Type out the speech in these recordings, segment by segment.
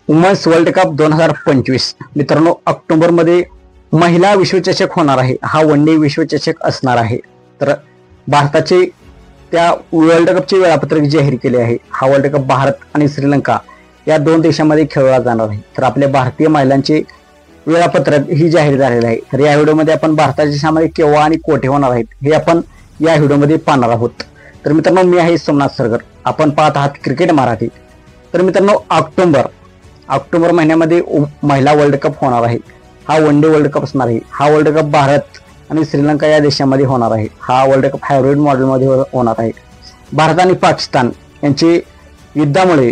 Women's world cup 2025 मित्रांनो, ऑक्टोबरमध्ये महिला विश्वचषक होणार आहे. हा वन डे विश्वचषक असणार आहे. तर भारताचे त्या वर्ल्ड कपचे वेळापत्रक जाहीर केले आहे. हा वर्ल्ड कप भारत आणि श्रीलंका या दोन देशांमध्ये खेळला जाणार आहे. तर आपल्या भारतीय महिलांचे वेळापत्रक ही जाहीर झालेले आहे. तर या व्हिडिओमध्ये आपण भारताच्या सामने केव्हा आणि कोठे होणार आहेत हे आपण या व्हिडिओमध्ये पाहणार आहोत. तर मित्रांनो, मी आहे सोमनाथ सरगर, आपण पाहत आहात क्रिकेट मराठी. तर मित्रांनो, ऑक्टोबर महिन्यामध्ये महिला वर्ल्ड कप होणार आहे. हा वन डे वर्ल्ड कप असणार आहे. हा वर्ल्ड कप भारत आणि श्रीलंका या देशामध्ये होणार आहे. हा वर्ल्ड कप हायब्रिड मॉडेलमध्ये होणार आहे. भारत आणि पाकिस्तान यांचे युद्धामुळे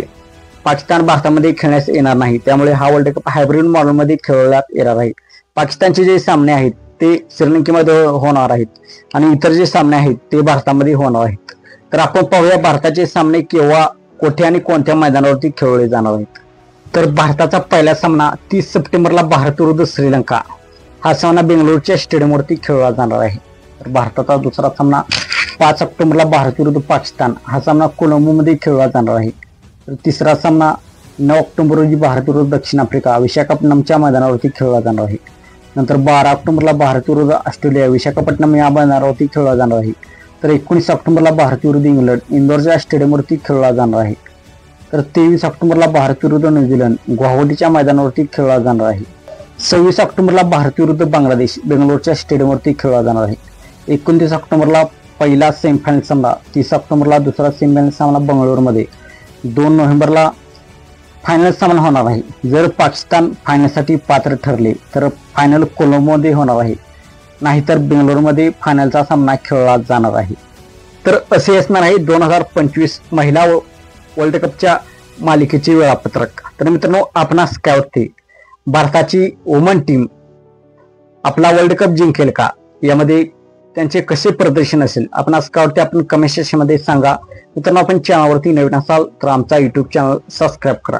पाकिस्तान भारतामध्ये खेळण्यास येणार नाही. त्यामुळे हा वर्ल्ड कप हायब्रिड मॉडेलमध्ये खेळण्यात येणार आहे. पाकिस्तानचे जे सामने आहेत ते श्रीलंकेमध्ये होणार आहेत आणि इतर जे सामने आहेत ते भारतामध्ये होणार आहेत. तर आपण पाहूया भारताचे सामने केव्हा, कोठे आणि कोणत्या मैदानावरती खेळवले जाणार आहेत. तर भारताचा पहिला सामना 30 सप्टेंबरला भारत विरुद्ध श्रीलंका हा सामना बेंगळुरूच्या स्टेडियमवरती खेळला जाणार आहे. तर भारताचा दुसरा सामना 5 ऑक्टोबरला भारत विरुद्ध पाकिस्तान हा सामना कोलंबोमध्ये खेळला जाणार आहे. तर तिसरा सामना 9 ऑक्टोबर रोजी भारत विरुद्ध दक्षिण आफ्रिका विशाखापट्टणमच्या मैदानावरती खेळला जाणार आहे. नंतर 12 ऑक्टोबरला भारत विरुद्ध ऑस्ट्रेलिया विशाखापट्टणम या मैदानावरती खेळला जाणार आहे. तर 19 ऑक्टोबरला भारत विरुद्ध इंग्लंड इंदोरच्या स्टेडियमवरती खेळला जाणार आहे. तर 23 ऑक्टोबरला भारत विरुद्ध न्यूझीलंड गुवाहाटीच्या मैदानावरती खेळला जाणार आहे. 26 ऑक्टोबरला भारत विरुद्ध बांगलादेश बेंगळुरूच्या स्टेडियमवरती खेळला जाणार आहे. 29 ऑक्टोबरला पहिला सेमीफायनल सामना, 30 ऑक्टोबरला दुसरा सेमीफायनल सामना बंगळुरूमध्ये, 2 नोव्हेंबरला फायनल सामना होणार आहे. जर पाकिस्तान फायनलसाठी पात्र ठरले तर फायनल कोलंबोमध्ये होणार आहे, नाहीतर बेंगळुरूमध्ये फायनलचा सामना खेळला जाणार आहे. तर असे असणार आहे 2025 महिला वर्ल्ड कपच्या मालिकेचे वेळापत्रक. तर मित्रांनो, आपणास काय वाटते, भारताची वुमन टीम आपला वर्ल्ड कप जिंकेल का, यामध्ये त्यांचे कसे प्रदर्शन असेल, आपणास काय वाटते आपण कमेंट सेक्शनमध्ये सांगा. मित्रांनो, आपण चॅनलवरती नवीन असाल तर आमचा युट्यूब चॅनल सबस्क्राईब करा.